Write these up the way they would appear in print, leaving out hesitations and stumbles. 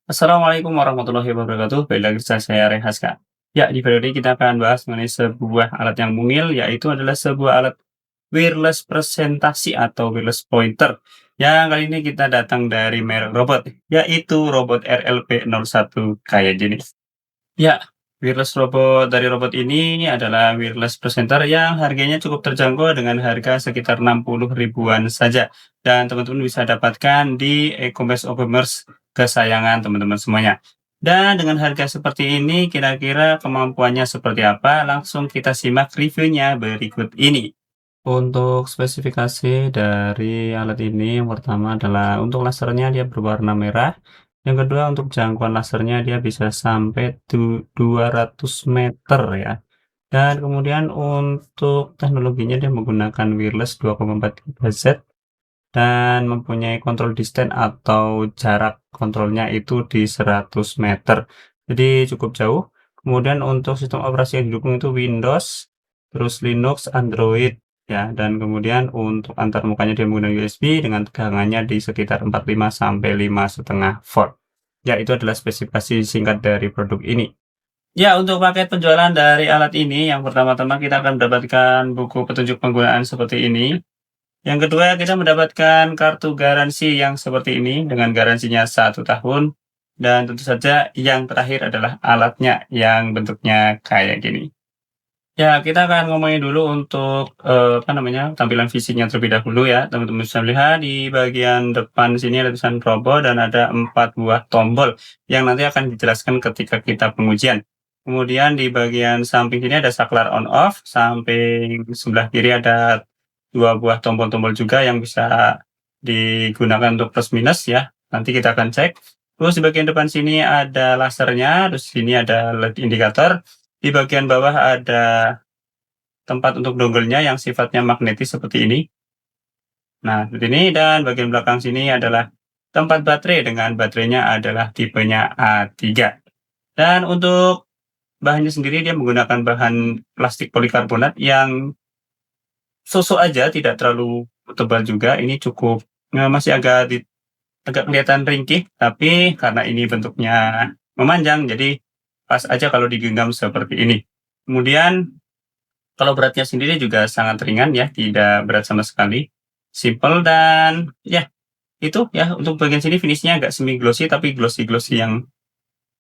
Assalamualaikum warahmatullahi wabarakatuh. Balik lagi bersama saya Renhas, Kak. Ya, di video ini kita akan bahas mengenai sebuah alat yang mungil, yaitu adalah sebuah alat wireless presentasi atau wireless pointer. Yang kali ini kita datang dari merek robot, yaitu robot RLP01 kayak gini. Ya, wireless robot dari robot ini adalah wireless presenter yang harganya cukup terjangkau dengan harga sekitar 60 ribuan saja. Dan teman-teman bisa dapatkan di e-commerce kesayangan teman-teman semuanya. Dan dengan harga seperti ini, kira-kira kemampuannya seperti apa? Langsung kita simak reviewnya berikut ini. Untuk spesifikasi dari alat ini, yang pertama adalah untuk lasernya dia berwarna merah. Yang kedua untuk jangkauan lasernya dia bisa sampai 200 meter ya. Dan kemudian untuk teknologinya dia menggunakan wireless 2,4 GHz dan mempunyai kontrol distance atau jarak kontrolnya itu di 100 meter. Jadi cukup jauh. Kemudian untuk sistem operasi yang didukung itu Windows, terus Linux, Android ya, dan kemudian untuk antar mukanya dia menggunakan USB dengan tegangannya di sekitar 45 sampai 5,5 volt. Ya, itu adalah spesifikasi singkat dari produk ini. Ya, untuk paket penjualan dari alat ini, yang pertama-tama kita akan mendapatkan buku petunjuk penggunaan seperti ini. Yang kedua, kita mendapatkan kartu garansi yang seperti ini dengan garansinya 1 tahun. Dan tentu saja yang terakhir adalah alatnya yang bentuknya kayak gini. Ya, kita akan ngomongin dulu untuk, tampilan fisiknya terlebih dahulu ya. Teman-teman bisa lihat di bagian depan sini ada tulisan robot dan ada 4 buah tombol yang nanti akan dijelaskan ketika kita pengujian. Kemudian di bagian samping sini ada saklar on off, samping sebelah kiri ada 2 buah tombol-tombol juga yang bisa digunakan untuk plus minus ya. Nanti kita akan cek. Terus di bagian depan sini ada lasernya, terus sini ada LED indikator. Di bagian bawah ada tempat untuk dongle-nya yang sifatnya magnetis seperti ini. Nah, seperti ini, dan bagian belakang sini adalah tempat baterai dengan baterainya adalah tipenya A3. Dan untuk bahannya sendiri dia menggunakan bahan plastik polikarbonat yang so-so aja, tidak terlalu tebal juga. Ini cukup masih agak kelihatan ringkih, tapi karena ini bentuknya memanjang, jadi pas aja kalau digenggam seperti ini. Kemudian kalau beratnya sendiri juga sangat ringan ya, tidak berat sama sekali, simple, dan ya itu ya untuk bagian sini finishnya agak semi glossy tapi glossy-glossy yang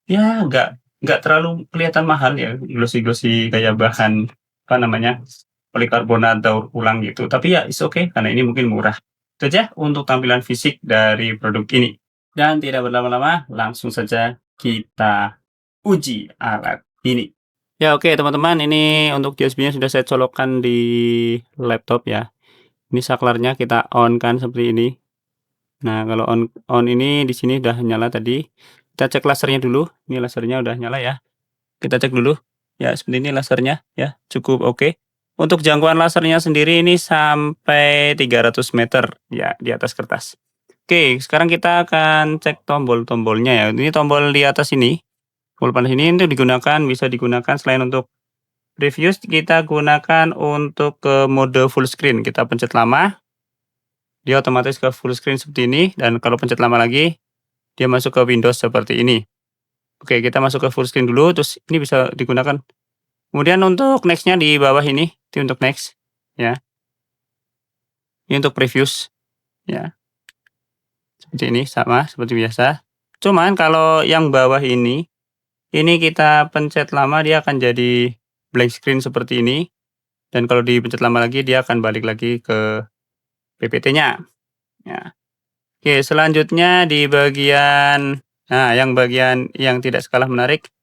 ya nggak terlalu kelihatan mahal ya, glossy-glossy kayak bahan apa namanya, polikarbonat daur ulang gitu. Tapi ya it's okay karena ini mungkin murah. Itu aja untuk tampilan fisik dari produk ini. Dan tidak berlama-lama, langsung saja kita uji alat ini. Ya oke teman-teman, ini untuk USB-nya sudah saya colokkan di laptop ya. Ini saklarnya kita on kan seperti ini. Nah, kalau on ini di sini udah nyala tadi. Kita cek lasernya dulu. Ini lasernya udah nyala ya. Kita cek dulu. Ya, seperti ini lasernya ya, cukup oke. Untuk jangkauan lasernya sendiri ini sampai 300 meter ya di atas kertas. Oke, sekarang kita akan cek tombol-tombolnya ya. Ini tombol di atas ini. Tombol panas ini untuk bisa digunakan selain untuk preview, kita gunakan untuk ke mode full screen. Kita pencet lama, dia otomatis ke full screen seperti ini, dan kalau pencet lama lagi, dia masuk ke Windows seperti ini. Oke, kita masuk ke full screen dulu, terus ini bisa digunakan. Kemudian untuk next-nya di bawah ini, itu untuk next, ya. Ini untuk previews, ya. Seperti ini, sama seperti biasa. Cuman kalau yang bawah ini kita pencet lama dia akan jadi blank screen seperti ini, dan kalau dipencet lama lagi dia akan balik lagi ke PPT-nya, ya. Oke, selanjutnya di bagian yang bagian yang tidak kalah menarik,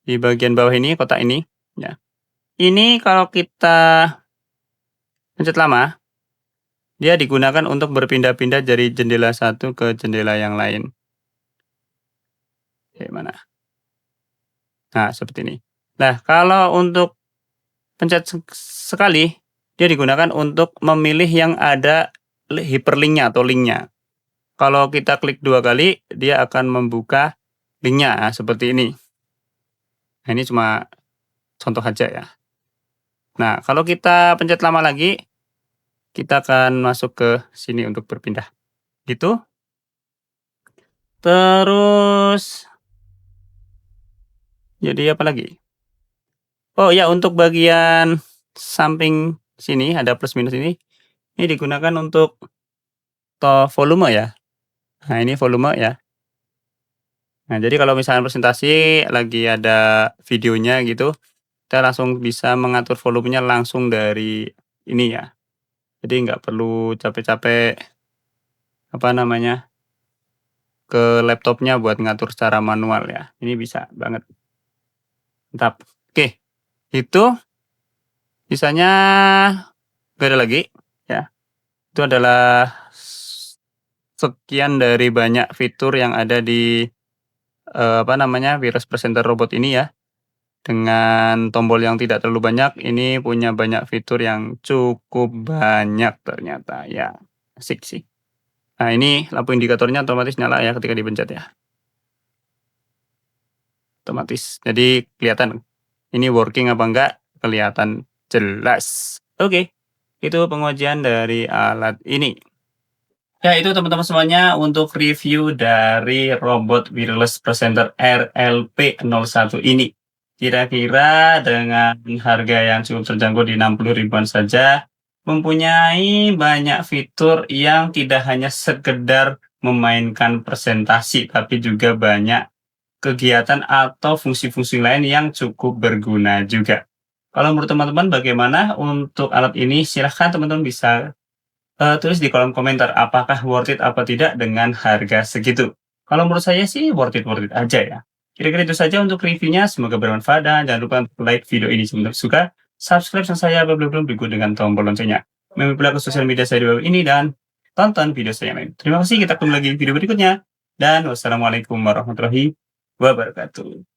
di bagian bawah ini, kotak ini, ya. Ini kalau kita pencet lama, dia digunakan untuk berpindah-pindah dari jendela satu ke jendela yang lain. Oke, mana? Nah, seperti ini. Nah, kalau untuk pencet sekali, dia digunakan untuk memilih yang ada hyperlink-nya atau link-nya. Kalau kita klik 2 kali, dia akan membuka link-nya, seperti ini. Nah, ini cuma contoh aja ya. Nah, kalau kita pencet lama lagi, kita akan masuk ke sini untuk berpindah. Gitu. Terus jadi apa lagi? Oh ya, untuk bagian samping sini ada plus minus ini digunakan untuk volume ya. Nah, ini volume ya. Nah, jadi kalau misalnya presentasi lagi ada videonya gitu, kita langsung bisa mengatur volumenya langsung dari ini ya. Jadi nggak perlu capek-capek, apa namanya, ke laptopnya buat ngatur secara manual ya. Ini bisa banget. Mantap. Oke, itu sisanya nggak ada lagi ya. Itu adalah sekian dari banyak fitur yang ada di, apa namanya, Virus Presenter Robot ini ya. Dengan tombol yang tidak terlalu banyak, ini punya banyak fitur yang cukup banyak ternyata, ya asik sih. Nah, ini lampu indikatornya otomatis nyala ya ketika dipencet ya. Otomatis, jadi kelihatan ini working apa enggak, kelihatan jelas. Oke, itu pengujian dari alat ini. Ya, itu teman-teman semuanya untuk review dari robot wireless presenter RLP01 ini. Kira-kira dengan harga yang cukup terjangkau di 60 ribuan saja, mempunyai banyak fitur yang tidak hanya sekedar memainkan presentasi, tapi juga banyak kegiatan atau fungsi-fungsi lain yang cukup berguna juga. Kalau menurut teman-teman bagaimana untuk alat ini? Silahkan teman-teman bisa tulis di kolom komentar apakah worth it apa tidak dengan harga segitu. Kalau menurut saya sih worth it aja ya. Kira-kira itu saja untuk reviewnya, semoga bermanfaat dan jangan lupa untuk like video ini jika suka, subscribe channel saya belum berikut dengan tombol loncengnya. Mampir pula ke sosial media saya di bawah ini dan tonton video saya lain. Terima kasih, kita ketemu lagi di video berikutnya dan wassalamualaikum warahmatullahi wabarakatuh.